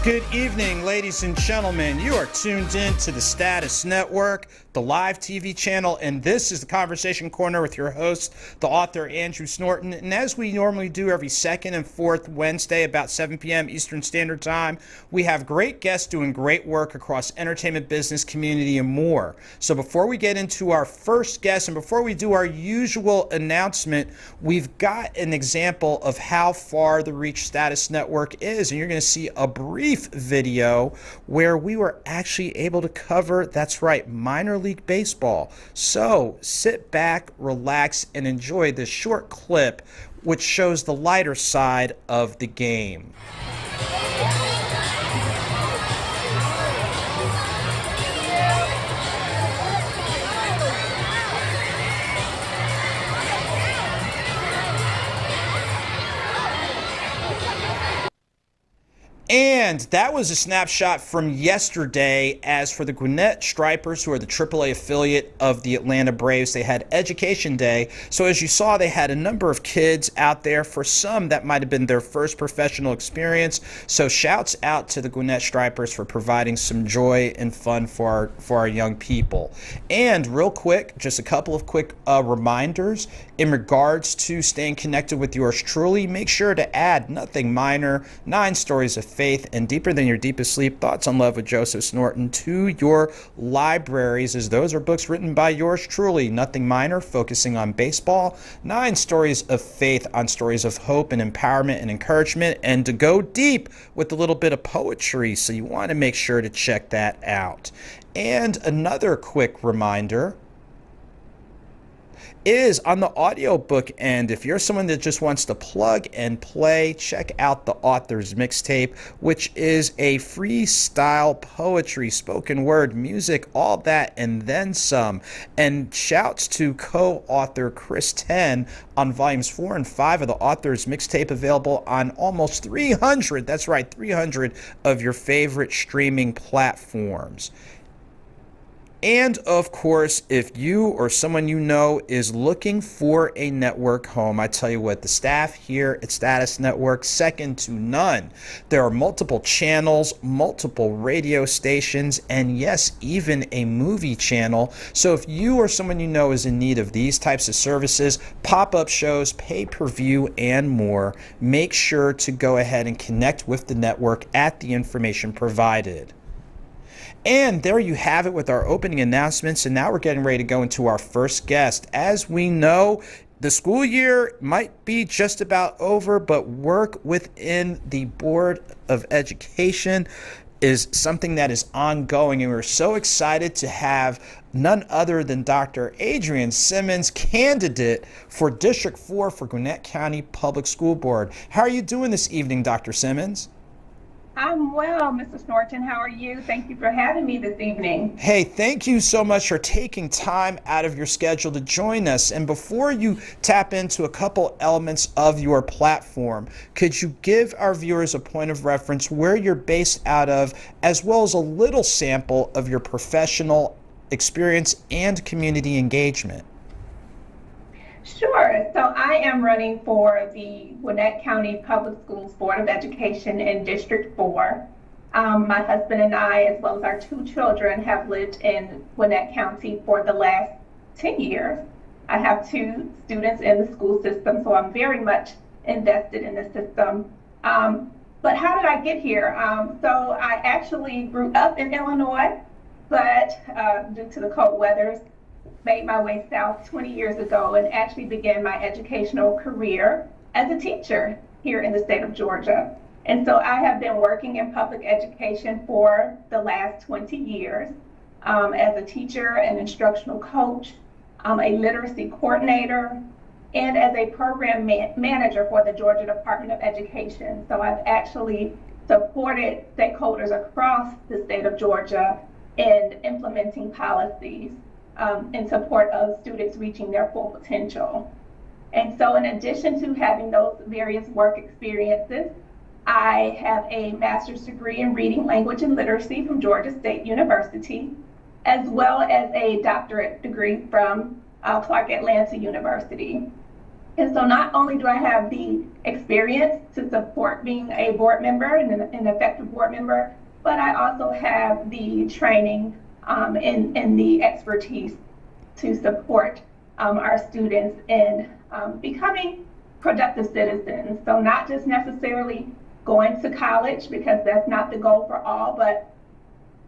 Good evening, ladies and gentlemen. You are tuned in to the Status Network, the live TV channel, and this is the Conversation Corner with your host, the author Andrew Snorton. And as we normally do every second and fourth Wednesday about 7 p.m. Eastern Standard Time, we have great guests doing great work across entertainment, business, community, and more. So before we get into our first guest and before we do our usual announcement, we've got an example of how far the reach Status Network is, and you're going to see a brief video where we were actually able to cover, that's right, minor league baseball. So sit back, relax, and enjoy this short clip which shows the lighter side of the game. And that was a snapshot from yesterday. As for the Gwinnett Stripers, who are the AAA affiliate of the Atlanta Braves, they had Education Day. So as you saw, they had a number of kids out there. For some, that might have been their first professional experience. So shouts out to the Gwinnett Stripers for providing some joy and fun for our young people. And real quick, just a couple of quick reminders in regards to staying connected with yours truly. Make sure to add Nothing Minor, 9 Stories of Faith, and Deeper Than Your Deepest Sleep, Thoughts on Love with Joseph Snorton to your libraries, as those are books written by yours truly. Nothing Minor, focusing on baseball. 9 Stories of Faith, on stories of hope and empowerment and encouragement, and to go deep with a little bit of poetry, so you want to make sure to check that out. And another quick reminder is on the audiobook end. If you're someone that just wants to plug and play, check out the Author's Mixtape, which is a freestyle poetry, spoken word, music, all that, and then some. And shouts to co-author Chris 10 on volumes 4 and 5 of the Author's Mixtape, available on almost 300, that's right, 300 of your favorite streaming platforms. And of course, if you or someone you know is looking for a network home, I tell you what, the staff here at Status Network, second to none. There are multiple channels, multiple radio stations, and yes, even a movie channel. So if you or someone you know is in need of these types of services, pop-up shows, pay-per-view, and more, make sure to go ahead and connect with the network at the information provided. And there you have it with our opening announcements, and now we're getting ready to go into our first guest. As we know, the school year might be just about over, but work within the Board of Education is something that is ongoing, and we're so excited to have none other than Dr. Adrienne Simmons, candidate for District 4 for Gwinnett County Public School Board. How are you doing this evening, Dr. Simmons? I'm well, Mr. Snorton. How are you? Thank you for having me this evening. Hey, thank you so much for taking time out of your schedule to join us. And before you tap into a couple elements of your platform, could you give our viewers a point of reference where you're based out of, as well as a little sample of your professional experience and community engagement? Sure. So I am running for the Gwinnett County Public Schools Board of Education in District 4. My husband and I, as well as our 2 children, have lived in Gwinnett County for the last 10 years. I have 2 students in the school system, so I'm very much invested in the system. But how did I get here? So I actually grew up in Illinois, but due to the cold weathers, made my way south 20 years ago and actually began my educational career as a teacher here in the state of Georgia. And so I have been working in public education for the last 20 years as a teacher, an instructional coach, a literacy coordinator, and as a program manager for the Georgia Department of Education. So I've actually supported stakeholders across the state of Georgia in implementing policies in support of students reaching their full potential. And so in addition to having those various work experiences, I have a master's degree in reading, language, and literacy from Georgia State University, as well as a doctorate degree from Clark Atlanta University. And so not only do I have the experience to support being a board member and an effective board member, but I also have the training and the expertise to support our students in becoming productive citizens. So not just necessarily going to college, because that's not the goal for all, but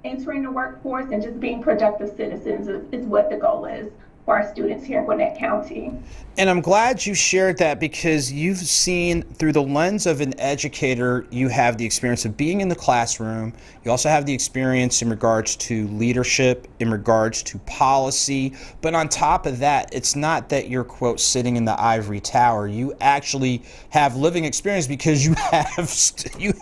entering the workforce and just being productive citizens is what the goal is for our students here in Gwinnett County. And I'm glad you shared that, because you've seen through the lens of an educator, you have the experience of being in the classroom. You also have the experience in regards to leadership, in regards to policy. But on top of that, it's not that you're, quote, sitting in the ivory tower. You actually have living experience, because you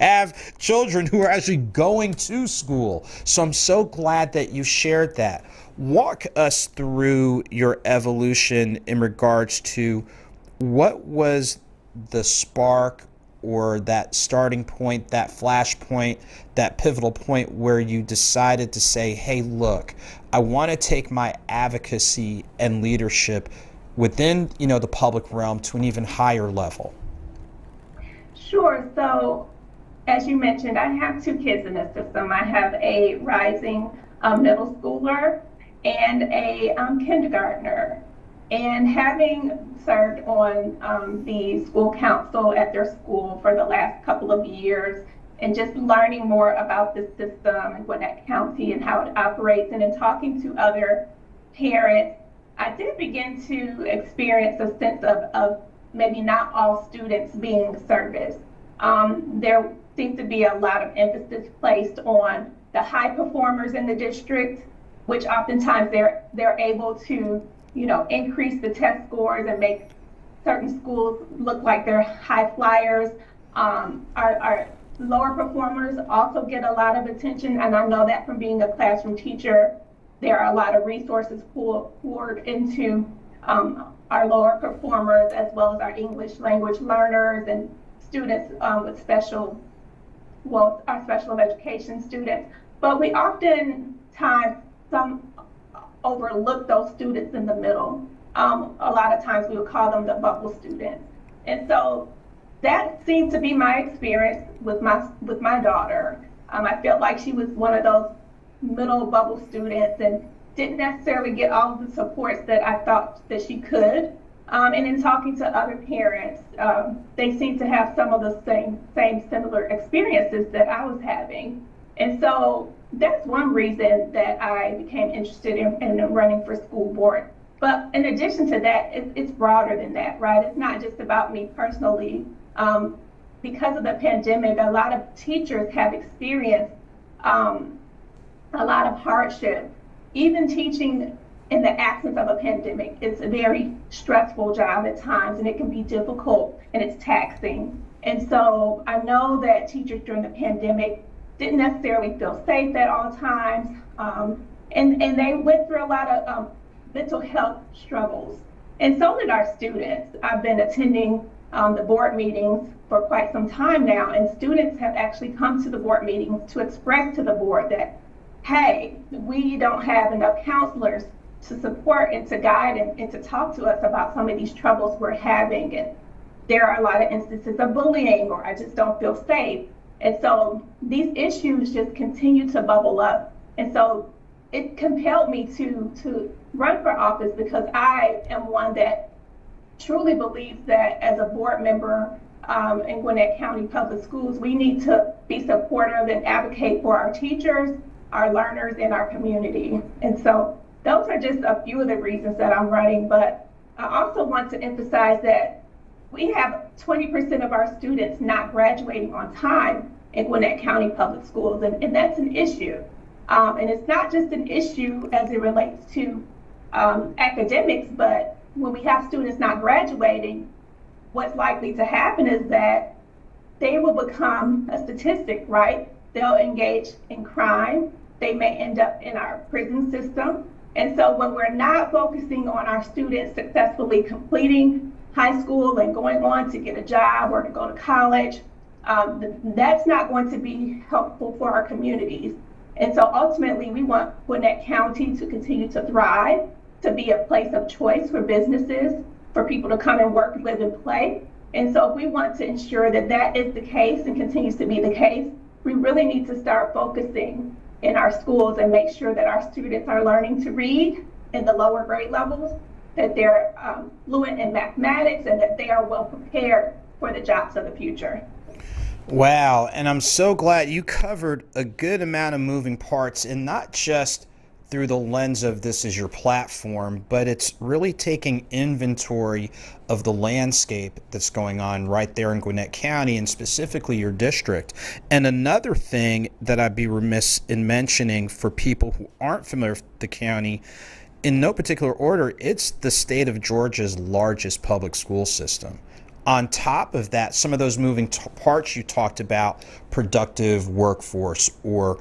have children who are actually going to school. So I'm so glad that you shared that. Walk us through your evolution in regards to what was the spark or that starting point, that flash point, that pivotal point where you decided to say, hey, look, I want to take my advocacy and leadership within, the public realm to an even higher level. Sure. So as you mentioned, I have two kids in the system. I have a rising middle schooler and a kindergartner. And having served on the school council at their school for the last couple of years, and just learning more about the system in Gwinnett County and how it operates, and in talking to other parents, I did begin to experience a sense of maybe not all students being serviced. There seems to be a lot of emphasis placed on the high performers in the district, which oftentimes they're able to, increase the test scores and make certain schools look like they're high flyers. Our lower performers also get a lot of attention, and I know that from being a classroom teacher, there are a lot of resources poured into our lower performers, as well as our English language learners and students with our special education students. But we oftentimes overlook those students in the middle. A lot of times we would call them the bubble students. And so that seemed to be my experience with my daughter. I felt like she was one of those middle bubble students and didn't necessarily get all of the supports that I thought that she could. And in talking to other parents, they seem to have some of the same similar experiences that I was having. And so that's one reason that I became interested in running for school board. But in addition to that, it's broader than that, right? It's not just about me personally. Because of the pandemic, a lot of teachers have experienced a lot of hardship. Even teaching in the absence of a pandemic, it's a very stressful job at times, and it can be difficult and it's taxing. And so I know that teachers during the pandemic didn't necessarily feel safe at all times, and they went through a lot of mental health struggles. And so did our students. I've been attending the board meetings for quite some time now, and students have actually come to the board meetings to express to the board that, hey, we don't have enough counselors to support and to guide and to talk to us about some of these troubles we're having. And there are a lot of instances of bullying, or I just don't feel safe. And so these issues just continue to bubble up. And so it compelled me to run for office, because I am one that truly believes that as a board member in Gwinnett County Public Schools, we need to be supportive and advocate for our teachers, our learners, and our community. And so those are just a few of the reasons that I'm running. But I also want to emphasize that we have 20% of our students not graduating on time in Gwinnett County Public Schools, and that's an issue. And it's not just an issue as it relates to academics, but when we have students not graduating, what's likely to happen is that they will become a statistic, right? They'll engage in crime. They may end up in our prison system. And so when we're not focusing on our students successfully completing high school and going on to get a job or to go to college, that's not going to be helpful for our communities. And so ultimately, we want Gwinnett County to continue to thrive, to be a place of choice for businesses, for people to come and work, live, and play. And so if we want to ensure that that is the case and continues to be the case, we really need to start focusing in our schools and make sure that our students are learning to read in the lower grade levels, that they're fluent in mathematics, and that they are well prepared for the jobs of the future. Wow, and I'm so glad you covered a good amount of moving parts, and not just through the lens of this is your platform, but it's really taking inventory of the landscape that's going on right there in Gwinnett County, and specifically your district. And another thing that I'd be remiss in mentioning for people who aren't familiar with the county, in no particular order, it's the state of Georgia's largest public school system. On top of that, some of those moving parts you talked about, productive workforce or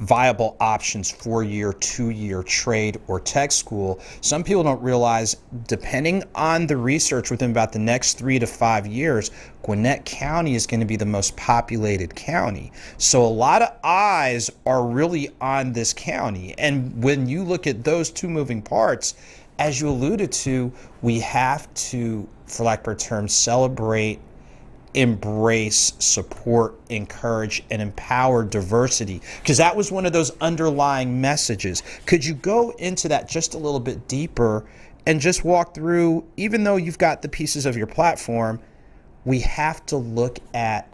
viable options, 4-year, 2-year trade or tech school. Some people don't realize, depending on the research, within about the next 3 to 5 years, Gwinnett County is going to be the most populated county. So a lot of eyes are really on this county. And when you look at those two moving parts, as you alluded to, we have to, for lack of a better term, celebrate, embrace, support, encourage, and empower diversity, because that was one of those underlying messages. Could you go into that just a little bit deeper and just walk through, even though you've got the pieces of your platform, we have to look at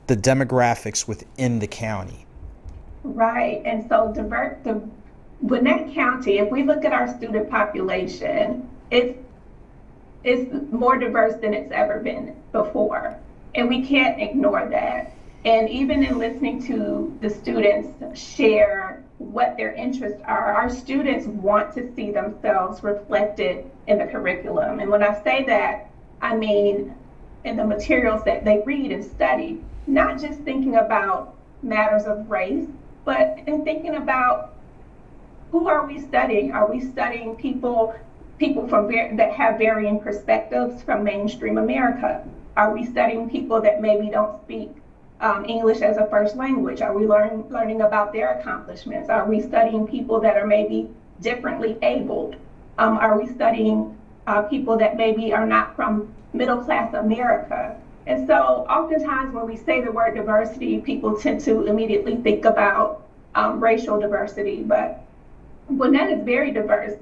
the demographics within the county. Right, and so the Gwinnett County, if we look at our student population, it's more diverse than it's ever been before. And we can't ignore that. And even in listening to the students share what their interests are, our students want to see themselves reflected in the curriculum. And when I say that, I mean in the materials that they read and study, not just thinking about matters of race, but in thinking about who are we studying? Are we studying people from that have varying perspectives from mainstream America? Are we studying people that maybe don't speak English as a first language? Are we learning about their accomplishments? Are we studying people that are maybe differently abled? Are we studying people that maybe are not from middle class America? And so oftentimes when we say the word diversity, people tend to immediately think about racial diversity, but Gwinnett is very diverse.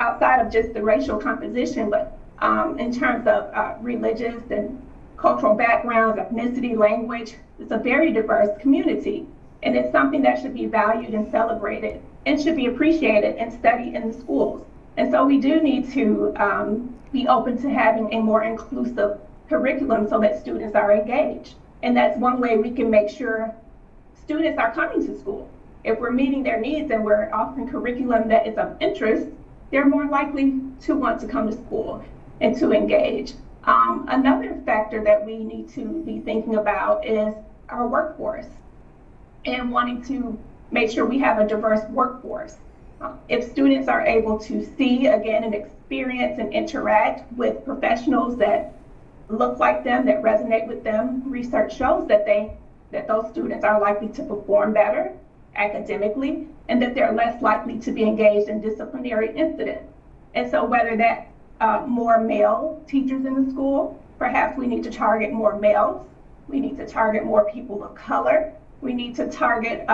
Outside of just the racial composition, but in terms of religious and cultural backgrounds, ethnicity, language, it's a very diverse community. And it's something that should be valued and celebrated and should be appreciated and studied in the schools. And so we do need to be open to having a more inclusive curriculum so that students are engaged. And that's one way we can make sure students are coming to school. If we're meeting their needs and we're offering curriculum that is of interest, they're more likely to want to come to school and to engage. Another factor that we need to be thinking about is our workforce and wanting to make sure we have a diverse workforce. If students are able to see, again, and experience and interact with professionals that look like them, that resonate with them, research shows that those students are likely to perform better academically, and that they're less likely to be engaged in disciplinary incidents. And so whether that more male teachers in the school, perhaps we need to target more males, we need to target more people of color, we need to target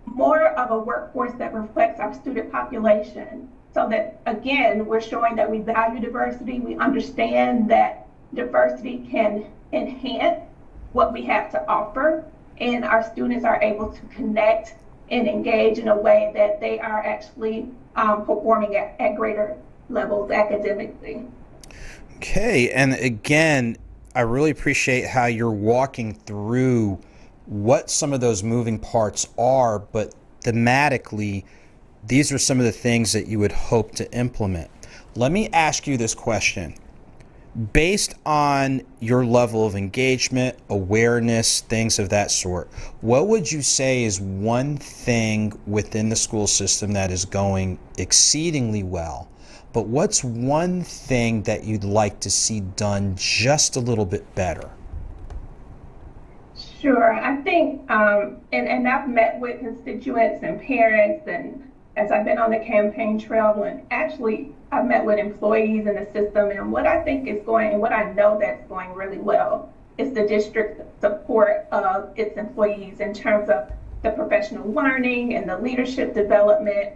more of a workforce that reflects our student population, so that, again, we're showing that we value diversity, we understand that diversity can enhance what we have to offer, and our students are able to connect and engage in a way that they are actually performing at greater levels academically. Okay, and again, I really appreciate how you're walking through what some of those moving parts are, but thematically, these are some of the things that you would hope to implement. Let me ask you this question. Based on your level of engagement, awareness, things of that sort, what would you say is one thing within the school system that is going exceedingly well, but what's one thing that you'd like to see done just a little bit better? Sure, I think, and I've met with constituents and parents, and as I've been on the campaign trail and actually I've met with employees in the system, and what I think is going, and what I know that's going really well is the district support of its employees in terms of the professional learning and the leadership development,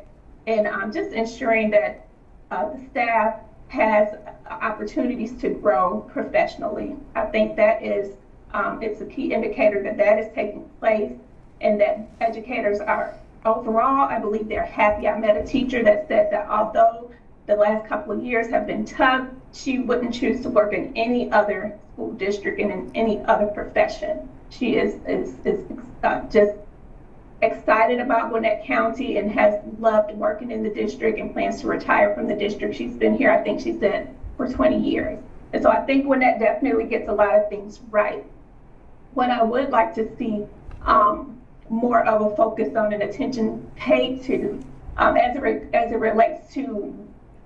and just ensuring that the staff has opportunities to grow professionally. I think that is, it's a key indicator that that is taking place, and that educators are overall, I believe they're happy. I met a teacher that said that although the last couple of years have been tough, she wouldn't choose to work in any other school district and in any other profession. She is just excited about Gwinnett County and has loved working in the district and plans to retire from the district. She's been here, I think she said, for 20 years. And so I think Gwinnett definitely gets a lot of things right. What I would like to see more of a focus on and attention paid to as it relates to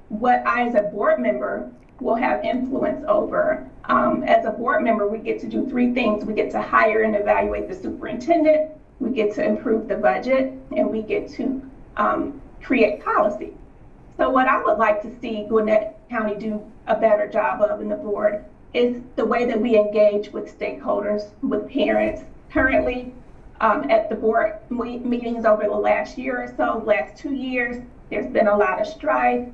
what I as a board member will have influence over. As a board member, we get to do three things. We get to hire and evaluate the superintendent, we get to improve the budget, and we get to create policy. So what I would like to see Gwinnett County do a better job of in the board is the way that we engage with stakeholders, with parents. Currently, at the board meetings over the last year or so, last 2 years, there's been a lot of strife.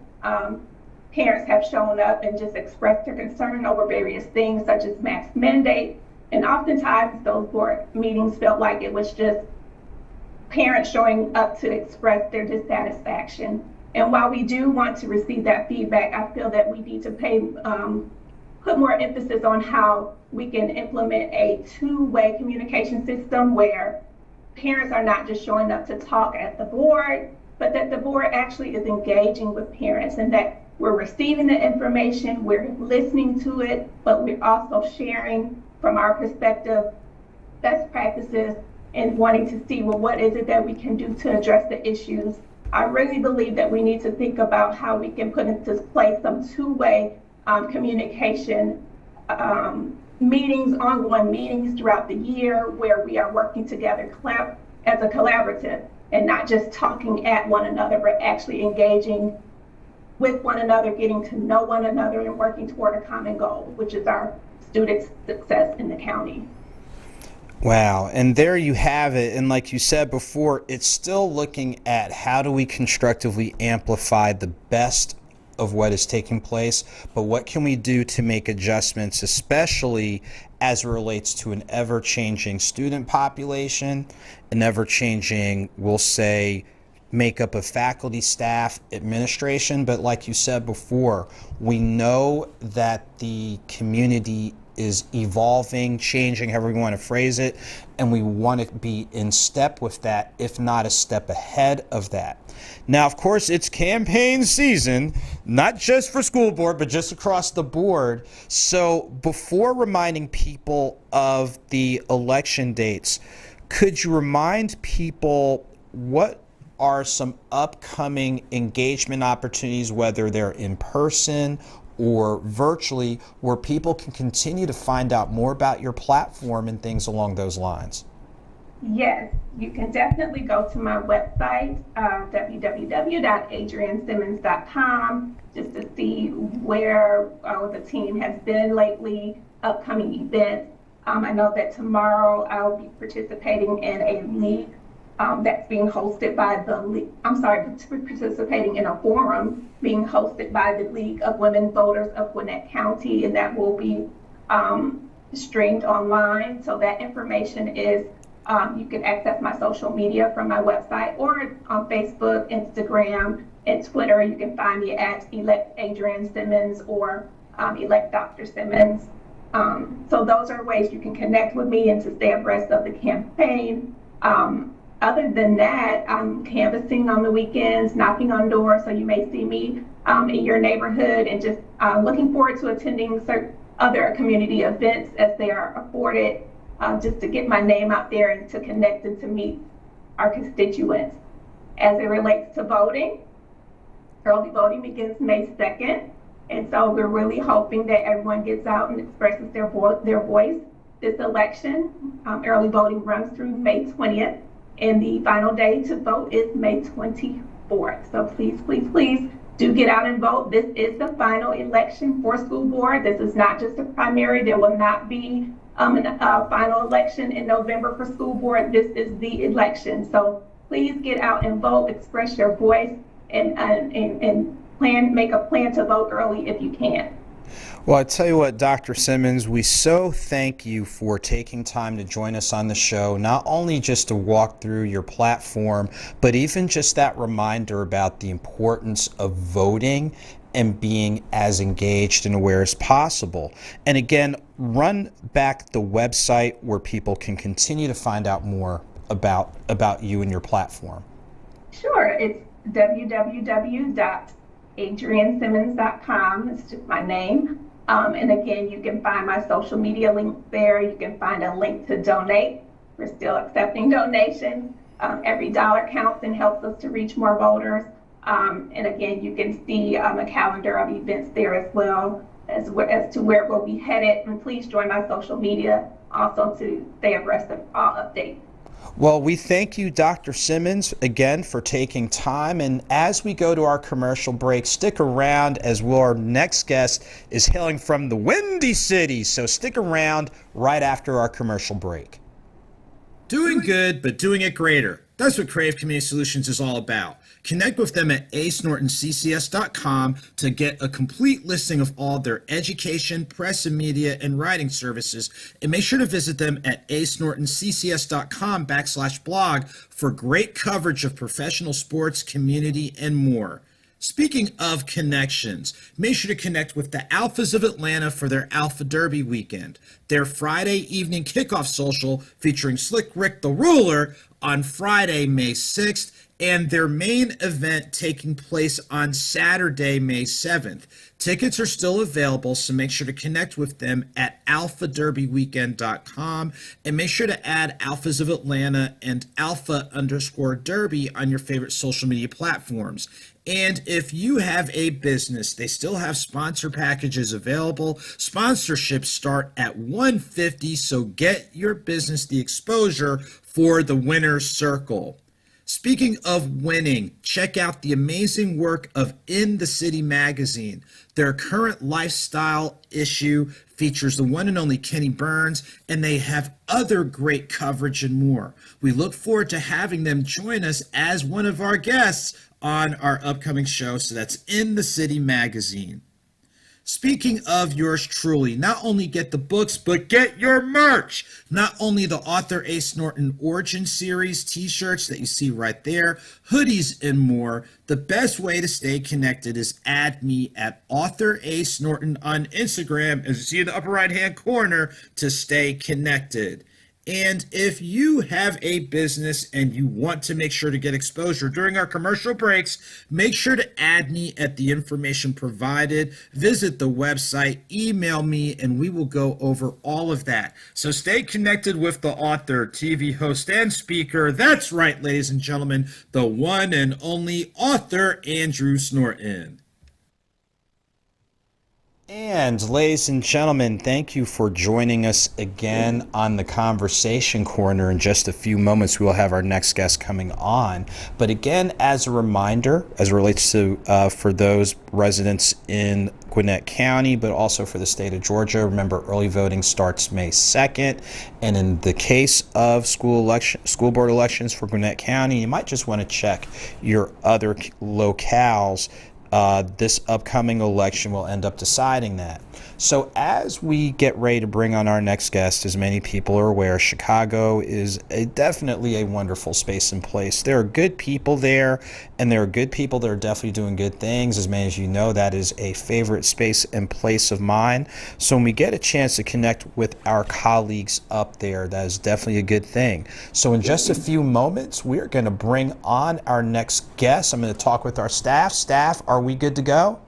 Parents have shown up and just expressed their concern over various things such as mask mandate. And oftentimes those board meetings felt like it was just parents showing up to express their dissatisfaction. And while we do want to receive that feedback, I feel that we need to put more emphasis on how we can implement a two-way communication system where parents are not just showing up to talk at the board, but that the board actually is engaging with parents, and that we're receiving the information, we're listening to it, but we're also sharing from our perspective best practices and wanting to see, well, what is it that we can do to address the issues. I really believe that we need to think about how we can put into place some two-way communication meetings, ongoing meetings throughout the year where we are working together as a collaborative and not just talking at one another, but actually engaging with one another, getting to know one another, and working toward a common goal, which is our students' success in the county. Wow, and there you have it. And like you said before, it's still looking at how do we constructively amplify the best of what is taking place, but what can we do to make adjustments, especially as it relates to an ever-changing student population, an ever-changing, we'll say, makeup of faculty, staff, administration. But like you said before, we know that the community is evolving, changing, however we want to phrase it, and we want to be in step with that, if not a step ahead of that. Now, of course, it's campaign season, not just for school board, but just across the board. So before reminding people of the election dates, could you remind people what are some upcoming engagement opportunities, whether they're in person or virtually, where people can continue to find out more about your platform and things along those lines? Yes, you can definitely go to my website, www.adriennesimmons.com, just to see where the team has been lately, upcoming events. I know that tomorrow I'll be participating in a league that's being hosted by participating in a forum being hosted by the League of Women Voters of Gwinnett County, and that will be streamed online. So that information is, you can access my social media from my website, or on Facebook, Instagram, and Twitter. You can find me at Elect Adrienne Simmons or Elect Dr. Simmons. So those are ways you can connect with me and to stay abreast of the campaign. Other than that, I'm canvassing on the weekends, knocking on doors, so you may see me in your neighborhood, and just looking forward to attending other community events as they are afforded, just to get my name out there and to connect and to meet our constituents. As it relates to voting, early voting begins May 2nd, and so we're really hoping that everyone gets out and expresses their voice this election. Early voting runs through May 20th. And the final day to vote is May 24th. So please, please, please do get out and vote. This is the final election for school board. This is not just a primary. There will not be a final election in November for school board. This is the election. So please get out and vote, express your voice, and make a plan to vote early if you can. Well, I tell you what, Dr. Simmons, we so thank you for taking time to join us on the show, not only just to walk through your platform, but even just that reminder about the importance of voting and being as engaged and aware as possible. And again, run back the website where people can continue to find out more about you and your platform. Sure, it's www.adriennesimmons.com. It's just my name. And again, you can find my social media links there. You can find a link to donate. We're still accepting donations. Every dollar counts and helps us to reach more voters. And again, you can see a calendar of events there as well as to where we'll be headed. And please join my social media also to stay abreast of all updates. Well, we thank you, Dr. Simmons, again for taking time. And as we go to our commercial break, stick around as our next guest is hailing from the Windy City. So stick around right after our commercial break. Doing good, but doing it greater. That's what Crave Community Solutions is all about. Connect with them at asnortonccs.com to get a complete listing of all their education, press and media, and writing services. And make sure to visit them at asnortonccs.com/blog for great coverage of professional sports, community, and more. Speaking of connections, make sure to connect with the Alphas of Atlanta for their Alpha Derby weekend. Their Friday evening kickoff social featuring Slick Rick the Ruler on Friday, May 6th, and their main event taking place on Saturday, May 7th. Tickets are still available, so make sure to connect with them at alphaderbyweekend.com and make sure to add Alphas of Atlanta and Alpha_Derby on your favorite social media platforms. And if you have a business, they still have sponsor packages available. Sponsorships start at $150, so get your business the exposure for the winner's circle. Speaking of winning, check out the amazing work of In the City magazine. Their current lifestyle issue features the one and only Kenny Burns, and they have other great coverage and more. We look forward to having them join us as one of our guests on our upcoming show. So that's In the City magazine. Speaking of yours truly, not only get the books, but get your merch. Not only the Author A. Snorton Origin Series t-shirts that you see right there, hoodies, and more. The best way to stay connected is add me at Author A. Snorton on Instagram, as you see in the upper right-hand corner, to stay connected. And if you have a business and you want to make sure to get exposure during our commercial breaks, make sure to add me at the information provided. Visit the website, email me, and we will go over all of that. So stay connected with the author, TV host, and speaker. That's right, ladies and gentlemen, the one and only Author Andrew Snorton. And ladies and gentlemen, thank you for joining us again on the Conversation Corner. In just a few moments, we will have our next guest coming on. But again, as a reminder, as it relates to for those residents in Gwinnett County, but also for the state of Georgia, remember early voting starts May 2nd. And in the case of school board elections for Gwinnett County, you might just want to check your other locales. This upcoming election will end up deciding that. So as we get ready to bring on our next guest, as many people are aware, Chicago is definitely a wonderful space and place. There are good people there, and there are good people that are definitely doing good things. As many as you know, that is a favorite space and place of mine. So when we get a chance to connect with our colleagues up there, that is definitely a good thing. So in just a few moments, we're going to bring on our next guest. I'm going to talk with our staff. Staff, are we good to go?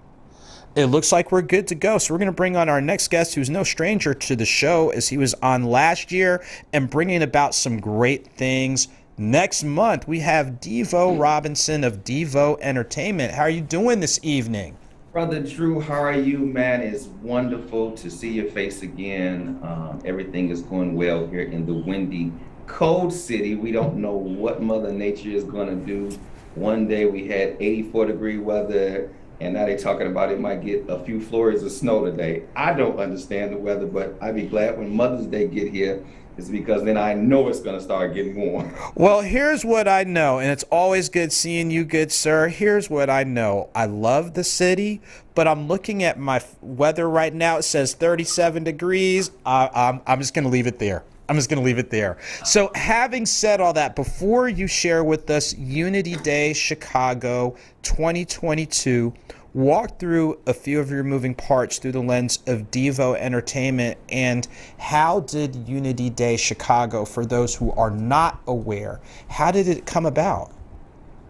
It looks like we're good to go. So we're going to bring on our next guest, who's no stranger to the show, as he was on last year and bringing about some great things. Next month, we have Devo Robinson of Devo Entertainment. How are you doing this evening? Brother Drew, how are you, man? It's wonderful to see your face again. Everything is going well here in the windy, cold city. We don't know what Mother Nature is going to do. One day we had 84-degree weather. and now they're talking about it might get a few flurries of snow today. I don't understand the weather, but I'd be glad when Mother's Day get here, is because then I know it's going to start getting warm. Well, here's what I know, and it's always good seeing you, good sir. Here's what I know. I love the city, but I'm looking at my weather right now. It says 37 degrees. I'm just going to leave it there. I'm just going to leave it there. So having said all that, before you share with us Unity Day Chicago 2022, walk through a few of your moving parts through the lens of Devo Entertainment, and how did Unity Day Chicago, for those who are not aware, how did it come about?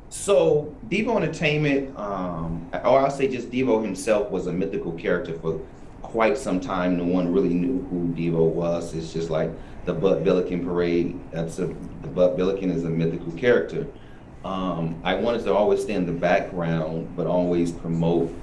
So Devo Entertainment, or I'll say just Devo himself, was a mythical character for quite some time. No one really knew who Devo was. It's just like the Bud Billiken parade. The Bud Billiken is a mythical character. I wanted to always stay in the background, but always promote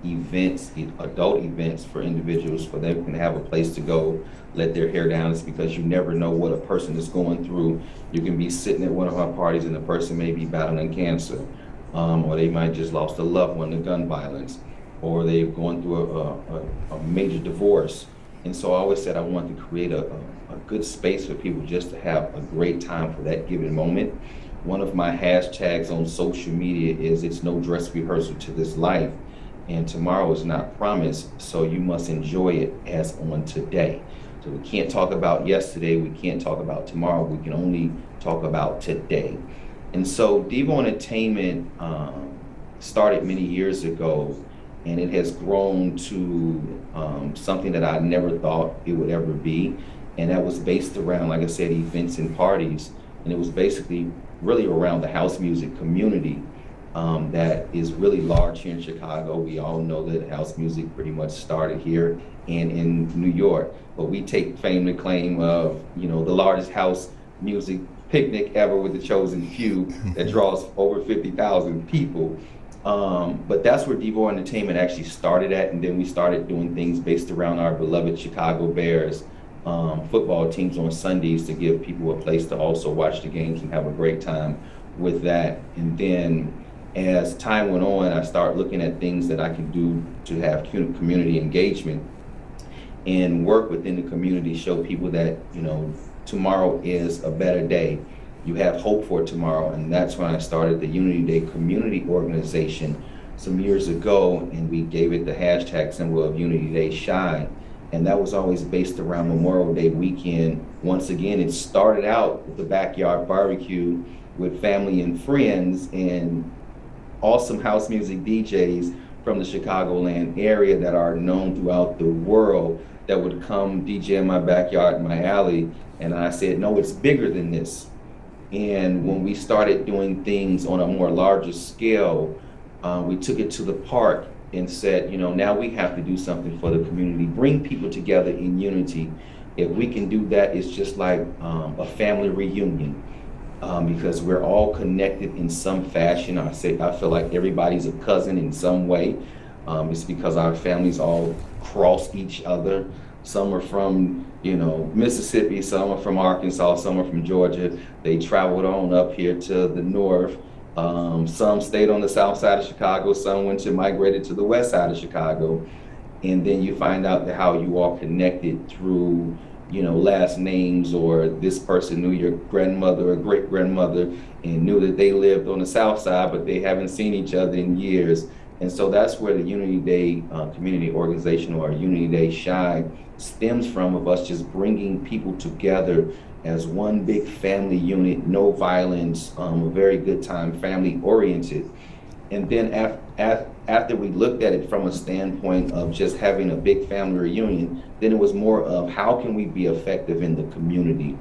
events, adult events for individuals, for them to have a place to go, let their hair down. It's because you never know what a person is going through. You can be sitting at one of our parties and the person may be battling cancer, or they might just lost a loved one to gun violence, or they've gone through a major divorce. And so I always said I wanted to create a good space for people just to have a great time for that given moment. One of my hashtags on social media is "It's no dress rehearsal to this life," and tomorrow is not promised, so you must enjoy it as on today. So we can't talk about yesterday, we can't talk about tomorrow, we can only talk about today. And so Devo Entertainment started many years ago, and it has grown to something that I never thought it would ever be, and that was based around, like I said, events and parties. And it was basically really around the house music community that is really large here in Chicago. We all know that house music pretty much started here and in New York, but we take fame to claim of, the largest house music picnic ever with the Chosen Few that draws over 50,000 people. But that's where Devo Entertainment actually started at, and then we started doing things based around our beloved Chicago Bears football teams on Sundays, to give people a place to also watch the games and have a great time with that. And then as time went on, I started looking at things that I could do to have community engagement and work within the community, show people that, tomorrow is a better day. You have hope for tomorrow. And that's when I started the Unity Day community organization some years ago, and we gave it the hashtag symbol of Unity Day Shine. And that was always based around Memorial Day weekend. Once again, it started out with the backyard barbecue with family and friends and awesome house music DJs from the Chicagoland area that are known throughout the world that would come DJ in my backyard, in my alley. And I said, no, it's bigger than this. And when we started doing things on a more larger scale, we took it to the park and said, now we have to do something for the community, bring people together in unity. If we can do that, it's just like a family reunion, because we're all connected in some fashion. I feel like everybody's a cousin in some way. It's because our families all cross each other. Some are from, Mississippi, some are from Arkansas, some are from Georgia. They traveled on up here to the north. Some stayed on the south side of Chicago, some migrated to the west side of Chicago. And then you find out how you all connected through, last names, or this person knew your grandmother or great grandmother and knew that they lived on the south side, but they haven't seen each other in years. And so that's where the Unity Day community organization, or Unity Day Shine, stems from, of us just bringing people together as one big family unit, no violence, a very good time, family oriented. And then after we looked at it from a standpoint of just having a big family reunion, then it was more of how can we be effective in the community.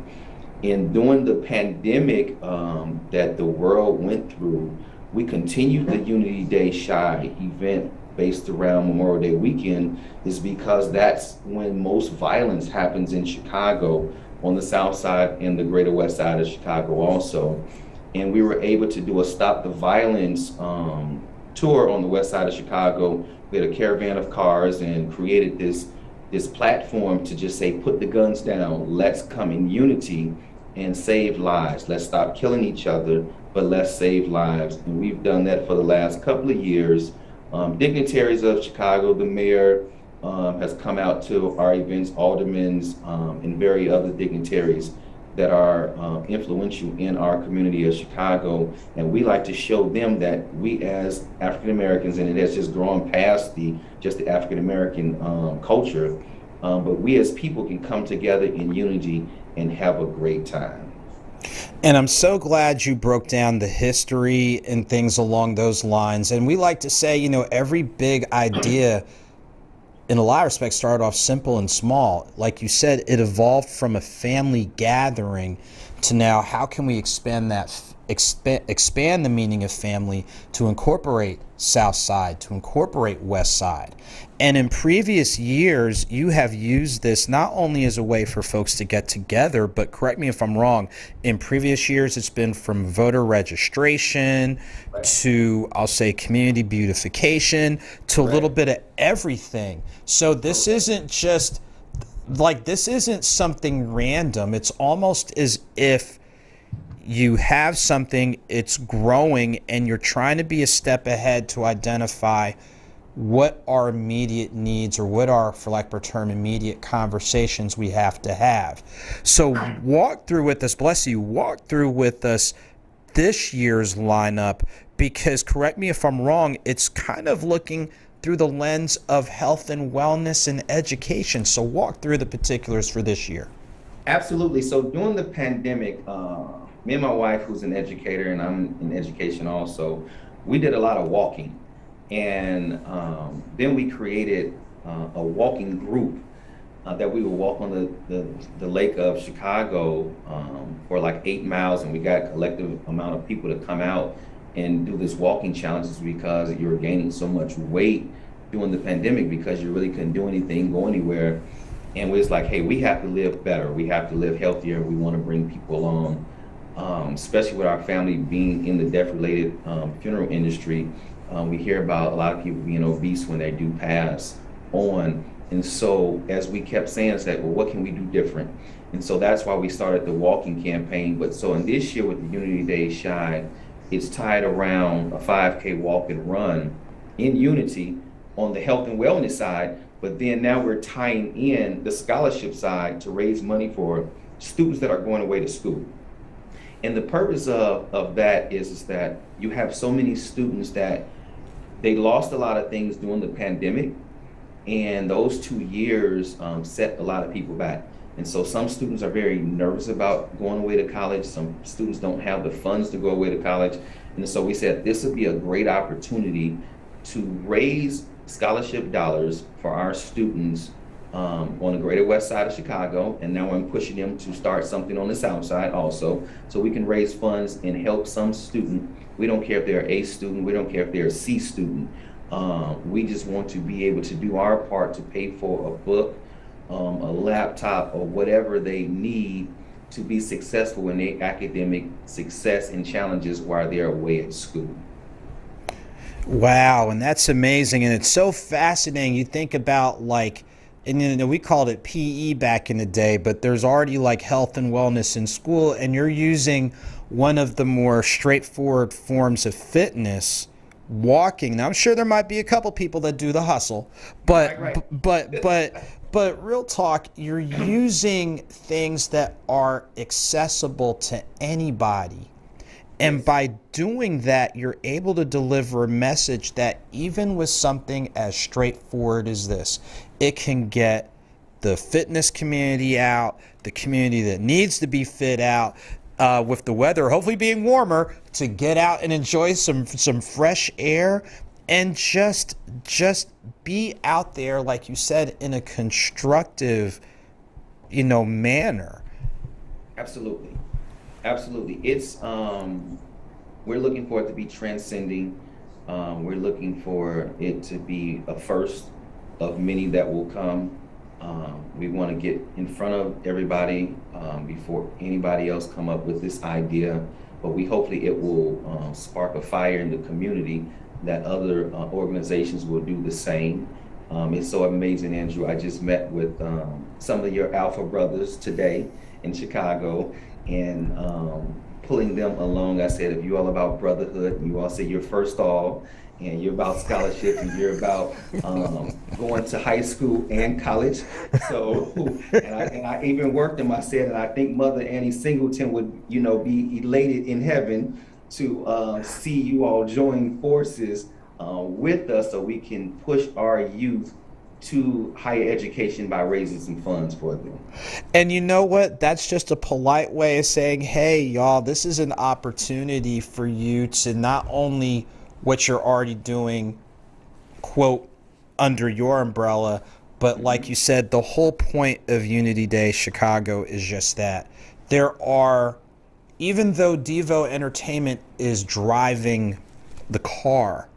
And during the pandemic that the world went through, we continued the Unity Day Shy event based around Memorial Day weekend, is because that's when most violence happens in Chicago, on the south side and the greater west side of Chicago also. And we were able to do a Stop the Violence tour on the west side of Chicago. We had a caravan of cars and created this platform to just say, put the guns down, let's come in unity and save lives. Let's stop killing each other, but let's save lives. And we've done that for the last couple of years. Dignitaries of Chicago, the mayor has come out to our events, aldermen, and various other dignitaries that are influential in our community of Chicago. And we like to show them that we as African Americans, and it has just grown past just the African American culture, but we as people can come together in unity and have a great time. And I'm so glad you broke down the history and things along those lines. And we like to say, you know, every big idea in a lot of respects started off simple and small. Like you said, it evolved from a family gathering to now how can we expand the meaning of family to incorporate South Side, to incorporate West Side. And in previous years, you have used this not only as a way for folks to get together, but correct me if I'm wrong, in previous years it's been from voter registration to, I'll say, community beautification to a little bit of everything. So this isn't just like, this isn't something random. It's almost as if you have something, it's growing, and you're trying to be a step ahead to identify what our immediate needs, or what are, for lack of a term, immediate conversations we have to have. So walk through with us, bless you, walk through with us this year's lineup, because correct me if I'm wrong, it's kind of looking through the lens of health and wellness and education. So walk through the particulars for this year. Absolutely. So during the pandemic, me and my wife, who's an educator, and I'm in education also, we did a lot of walking. And then we created a walking group that we would walk on the lake of Chicago for like 8 miles. And we got a collective amount of people to come out and do this walking challenges, because you were gaining so much weight during the pandemic because you really couldn't do anything, go anywhere. And we was like, hey, we have to live better. We have to live healthier. We want to bring people along, especially with our family being in the death-related funeral industry. We hear about a lot of people being obese when they do pass on. And so as we kept saying, it's like, well, what can we do different? And so that's why we started the walking campaign. But so in this year with the Unity Day Shine, it's tied around a 5K walk and run in unity on the health and wellness side. But then now we're tying in the scholarship side to raise money for students that are going away to school. And the purpose of that is that you have so many students that they lost a lot of things during the pandemic, and those 2 years set a lot of people back. And so some students are very nervous about going away to college. Some students don't have the funds to go away to college. And so we said this would be a great opportunity to raise scholarship dollars for our students on the greater west side of Chicago. And now I'm pushing them to start something on the south side also, so we can raise funds and help some student. We don't care if they're A student, we don't care if they're a C student. We just want to be able to do our part to pay for a book, a laptop, or whatever they need to be successful in their academic success and challenges while they're away at school. Wow, and that's amazing, and it's so fascinating. You think about, like, and you know, we called it PE back in the day, but there's already like health and wellness in school, and you're using one of the more straightforward forms of fitness, walking. Now, I'm sure there might be a couple people that do the hustle, but but real talk, you're using things that are accessible to anybody. And by doing that, you're able to deliver a message that even with something as straightforward as this, it can get the fitness community out, the community that needs to be fit out, with the weather hopefully being warmer, to get out and enjoy some fresh air and just be out there, like you said, in a constructive, manner. Absolutely. Absolutely. It's we're looking for it to be transcending. We're looking for it to be a first of many that will come. We want to get in front of everybody before anybody else come up with this idea, but hopefully it will spark a fire in the community that other organizations will do the same. It's so amazing, Andrew. I just met with some of your Alpha brothers today in Chicago, and pulling them along. I said, if you're all about brotherhood, and you all say you're first all, and you're about scholarships, and you're about going to high school and college. So, and I even worked them. I said, and I think Mother Annie Singleton would, be elated in heaven to see you all join forces with us, so we can push our youth to higher education by raising some funds for them. And you know what? That's just a polite way of saying, hey, y'all, this is an opportunity for you to not only what you're already doing, quote, under your umbrella, but like you said, the whole point of Unity Day Chicago is just that. There are, even though Devo Entertainment is driving the car,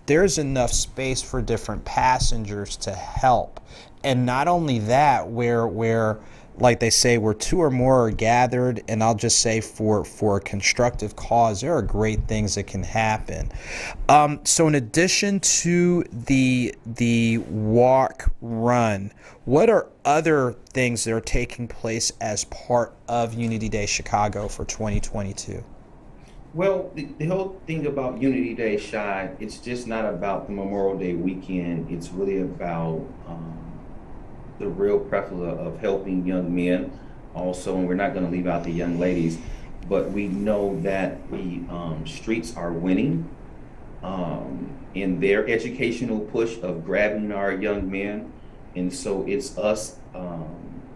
there's enough space for different passengers to help. And not only that, where like they say, where two or more are gathered, and I'll just say for a constructive cause, there are great things that can happen. So in addition to the walk run, what are other things that are taking place as part of Unity Day Chicago for 2022? Well, the whole thing about Unity Day, Shy, it's just not about the Memorial Day weekend. It's really about the real preface of helping young men also, and we're not going to leave out the young ladies, but we know that the streets are winning in their educational push of grabbing our young men, and so it's us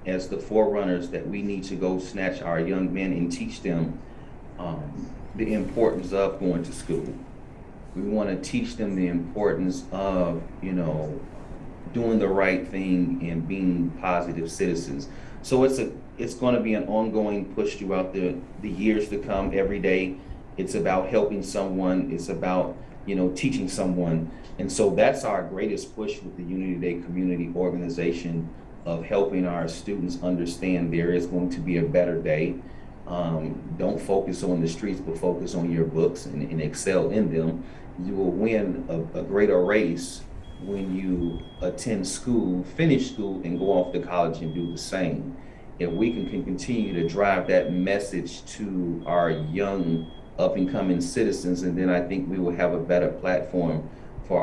as the forerunners that we need to go snatch our young men and teach them the importance of going to school. We want to teach them the importance of, doing the right thing and being positive citizens. So it's going to be an ongoing push throughout the years to come. Every day, it's about helping someone. It's about, teaching someone. And so that's our greatest push with the Unity Day Community Organization, of helping our students understand there is going to be a better day. Don't focus on the streets, but focus on your books and excel in them. You will win a greater race when you attend school, finish school, and go off to college and do the same. If we can continue to drive that message to our young up-and-coming citizens, and then I think we will have a better platform for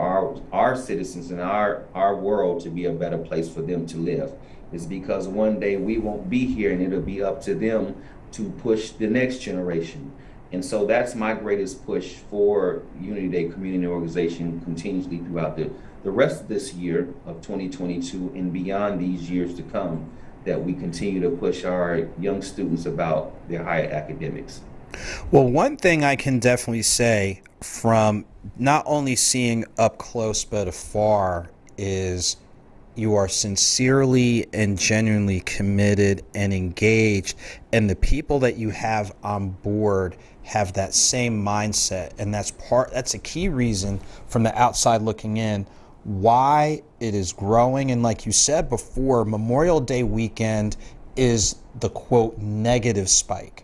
our citizens and our world to be a better place for them to live. It's because one day we won't be here, and it'll be up to them to push the next generation. And so that's my greatest push for Unity Day Community Organization continuously throughout the rest of this year of 2022 and beyond these years to come, that we continue to push our young students about their higher academics. Well, one thing I can definitely say from not only seeing up close but afar is you are sincerely and genuinely committed and engaged, and the people that you have on board have that same mindset, and that's a key reason from the outside looking in why it is growing. And like you said before, Memorial Day weekend is the quote negative spike,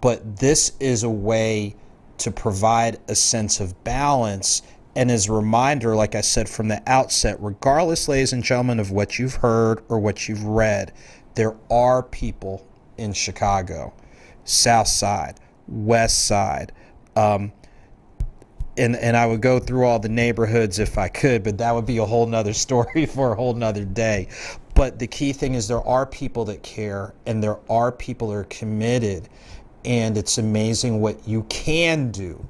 but this is a way to provide a sense of balance. And as a reminder, like I said from the outset, regardless, ladies and gentlemen, of what you've heard or what you've read, there are people in Chicago, South Side, West Side, and I would go through all the neighborhoods if I could, but that would be a whole nother story for a whole nother day. But the key thing is there are people that care, and there are people that are committed, and it's amazing what you can do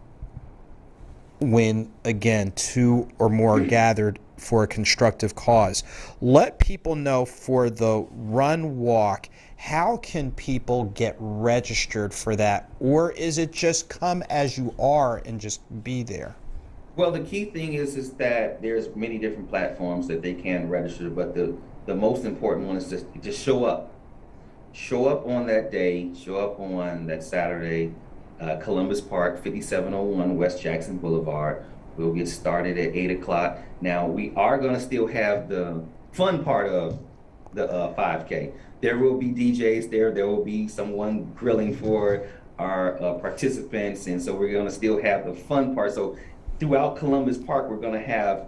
when, again, two or more are gathered for a constructive cause. Let people know for the run walk, how can people get registered for that? Or is it just come as you are and just be there? Well, the key thing is that there's many different platforms that they can register, but the most important one is just show up. Show up on that day, show up on that Saturday, Columbus Park, 5701 West Jackson Boulevard. We'll get started at 8 o'clock. Now, we are going to still have the fun part of the 5K. There will be DJs there. There will be someone grilling for our participants. And so we're going to still have the fun part. So throughout Columbus Park, we're going to have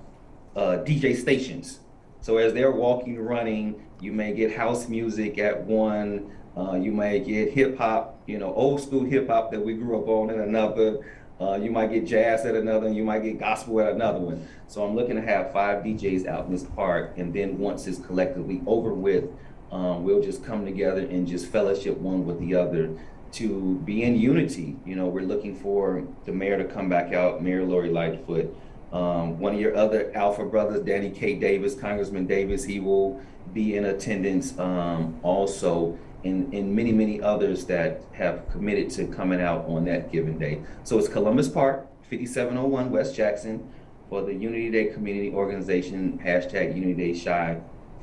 DJ stations. So as they're walking, running, you may get house music at one. You may get hip hop old school hip hop that we grew up on in another. You might get jazz at another, and you might get gospel at another one. So I'm looking to have 5 DJs out in this park, and then once it's collectively over with, we'll just come together and just fellowship one with the other to be in unity. We're looking for the mayor to come back out, Mayor Lori Lightfoot. One of your other Alpha brothers, Danny K. Davis, Congressman Davis, he will be in attendance also, and many, many others that have committed to coming out on that given day. So it's Columbus Park, 5701 West Jackson, for the Unity Day Community Organization, #Unity Day Shy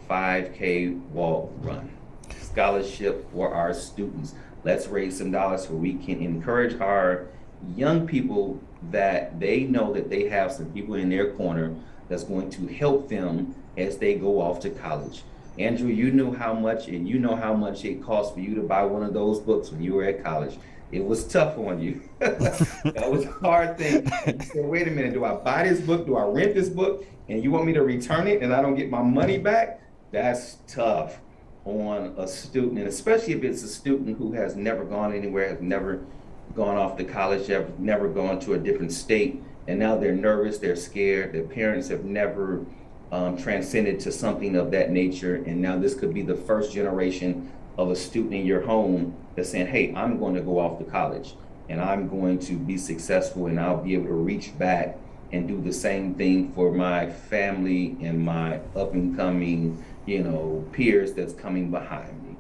5K walk run. Scholarship for our students. Let's raise some dollars so we can encourage our young people that they know that they have some people in their corner that's going to help them as they go off to college. Andrew, you know how much it cost for you to buy one of those books when you were at college. It was tough on you. That was a hard thing. You said, wait a minute, do I buy this book? Do I rent this book? And you want me to return it and I don't get my money back? That's tough on a student, and especially if it's a student who has never gone anywhere, has never gone off to college, have never gone to a different state, and now they're nervous, they're scared, their parents have never transcended to something of that nature, and now this could be the first generation of a student in your home that's saying, hey, I'm going to go off to college, and I'm going to be successful, and I'll be able to reach back and do the same thing for my family and my up and coming, peers that's coming behind me.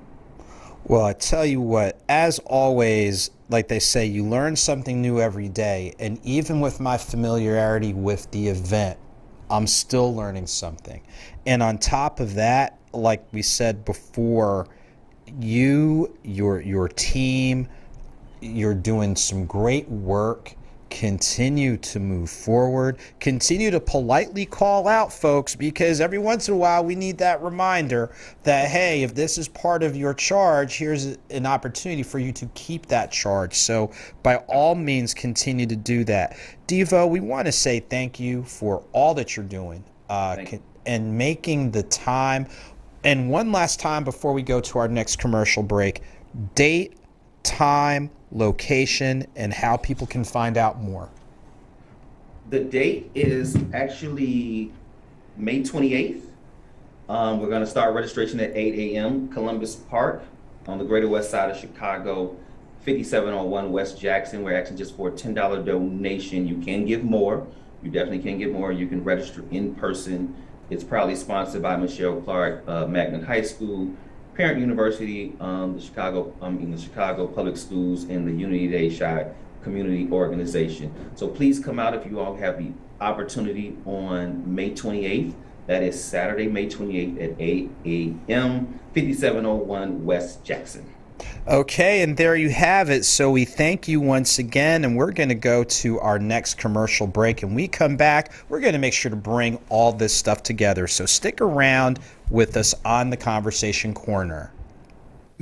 Well, I tell you what, as always, like they say, you learn something new every day. And even with my familiarity with the event, I'm still learning something. And on top of that, like we said before, your team, you're doing some great work. Continue to move forward. Continue to politely call out folks, because every once in a while we need that reminder that, hey, if this is part of your charge, here's an opportunity for you to keep that charge. So by all means, continue to do that. Devo, we want to say thank you for all that you're doing and making the time. And one last time before we go to our next commercial break, date, time, location, and how people can find out more. The date is actually May 28th. We're going to start registration at 8 a.m. Columbus Park on the Greater West Side of Chicago, 5701 West Jackson. We're asking just for a $10 donation. You can give more. You definitely can give more. You can register in person. It's proudly sponsored by Michelle Clark, Magnet High School, Parent University, the Chicago Public Schools, and the Unity Day Shy Community Organization. So please come out if you all have the opportunity on May 28th. That is Saturday, May 28th at 8 a.m., 5701 West Jackson. Okay, and there you have it. So we thank you once again, and we're going to go to our next commercial break. And we come back, we're going to make sure to bring all this stuff together. So stick around with us on the Conversation Corner.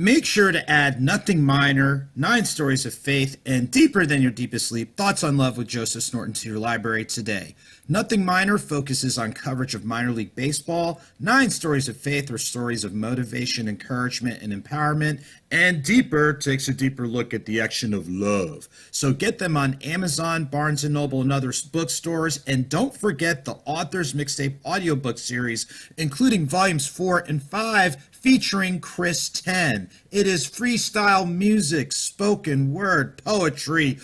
Make sure to add Nothing Minor, 9 Stories of Faith, and Deeper Than Your Deepest Sleep, Thoughts on Love with Joseph Snorton to your library today. Nothing Minor focuses on coverage of minor league baseball. 9 Stories of Faith are stories of motivation, encouragement, and empowerment. And Deeper takes a deeper look at the action of love. So get them on Amazon, Barnes & Noble, and other bookstores. And don't forget the Author's Mixtape audiobook series, including volumes 4 and 5, featuring Chris 10. It is freestyle music, spoken word, poetry.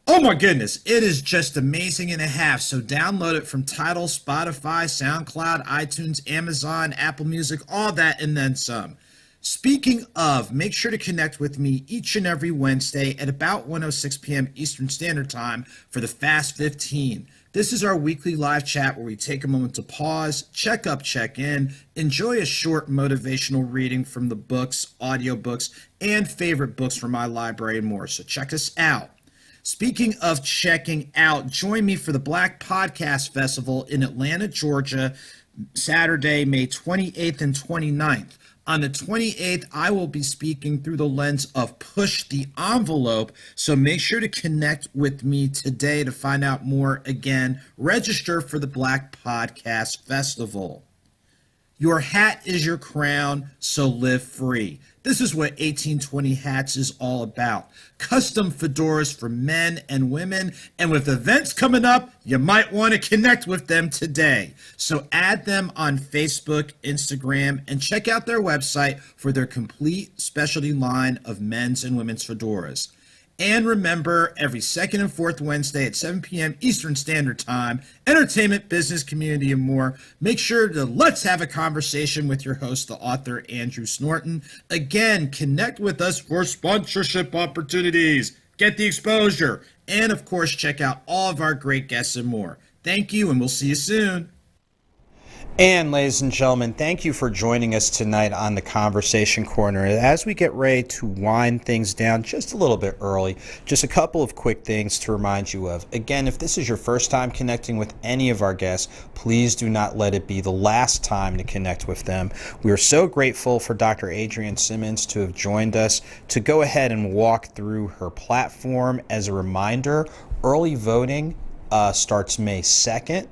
Oh my goodness, it is just amazing and a half. So download it from Tidal, Spotify, SoundCloud, iTunes, Amazon, Apple Music, all that and then some. Speaking of, make sure to connect with me each and every Wednesday at about 1:06 p.m. Eastern Standard Time for the Fast 15. This is our weekly live chat where we take a moment to pause, check up, check in, enjoy a short motivational reading from the books, audiobooks, and favorite books from my library and more. So check us out. Speaking of checking out, join me for the Black Podcast Festival in Atlanta, Georgia, Saturday, May 28th and 29th. On the 28th, I will be speaking through the lens of Push the Envelope, so make sure to connect with me today to find out more. Again, register for the Black Podcast Festival. Your hat is your crown, so live free. This is what 1820 Hats is all about. Custom fedoras for men and women, and with events coming up, you might want to connect with them today. So add them on Facebook, Instagram, and check out their website for their complete specialty line of men's and women's fedoras. And remember, every second and fourth Wednesday at 7 p.m. Eastern Standard Time, entertainment, business, community, and more. Make sure to let's have a conversation with your host, the author Andrew Snorton. Again, connect with us for sponsorship opportunities. Get the exposure. And, of course, check out all of our great guests and more. Thank you, and we'll see you soon. And ladies and gentlemen, thank you for joining us tonight on the Conversation Corner. As we get ready to wind things down just a little bit early, just a couple of quick things to remind you of. Again, if this is your first time connecting with any of our guests, please do not let it be the last time to connect with them. We are so grateful for Dr. Adrienne Simmons to have joined us to go ahead and walk through her platform. As a reminder, early voting starts May 2nd,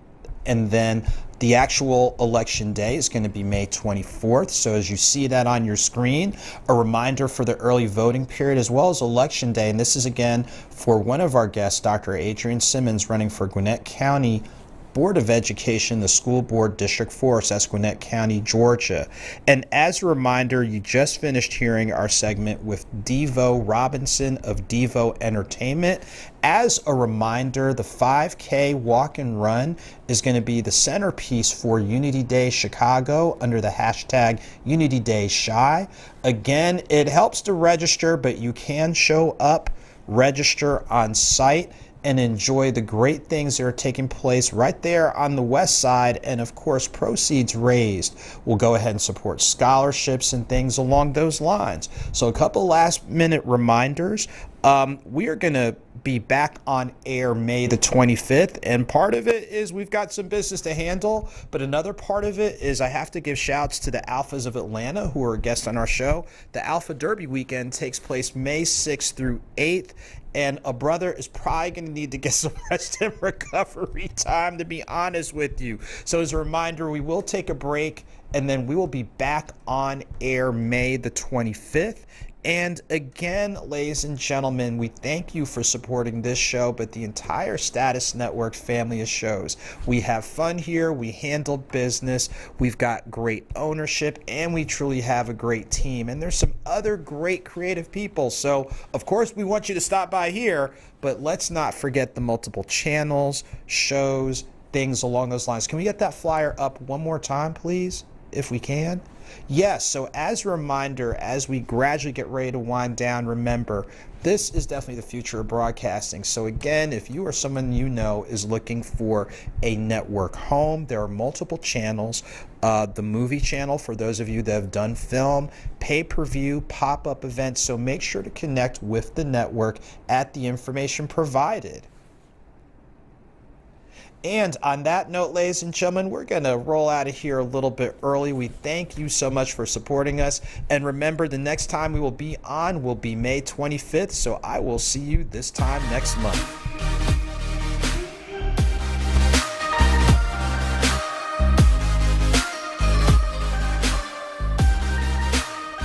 and then the actual election day is going to be May 24th. So as you see that on your screen, a reminder for the early voting period as well as election day. And this is again for one of our guests, Dr. Adrienne Simmons, running for Gwinnett County Board of Education, the School Board District 4, so that's Gwinnett County, Georgia. And as a reminder, you just finished hearing our segment with Devo Robinson of Devo Entertainment. As a reminder, the 5K walk and run is going to be the centerpiece for Unity Day Chicago under the hashtag Unity Day Shy. Again, it helps to register, but you can show up, register on site, and enjoy the great things that are taking place right there on the west side. And of course, proceeds raised will go ahead and support scholarships and things along those lines. So a couple last minute reminders. We are going to be back on air May the 25th, and part of it is we've got some business to handle, but another part of it is I have to give shouts to the Alphas of Atlanta who are guests on our show. The Alpha Derby weekend takes place May 6th through 8th, and a brother is probably going to need to get some rest and recovery time, to be honest with you. So as a reminder, we will take a break, and then we will be back on air May the 25th. And again, ladies and gentlemen, we thank you for supporting this show, but the entire Status Network family of shows. We have fun here, we handle business, we've got great ownership, and we truly have a great team. And there's some other great creative people. So, of course, we want you to stop by here, but let's not forget the multiple channels, shows, things along those lines. Can we get that flyer up one more time, please, if we can? Yes, so as a reminder, as we gradually get ready to wind down, remember, this is definitely the future of broadcasting. So again, if you or someone you know is looking for a network home, there are multiple channels. The movie channel for those of you that have done film, pay-per-view, pop-up events. So make sure to connect with the network at the information provided. And on that note, ladies and gentlemen, we're going to roll out of here a little bit early. We thank you so much for supporting us. And remember, the next time we will be on will be May 25th. So I will see you this time next month.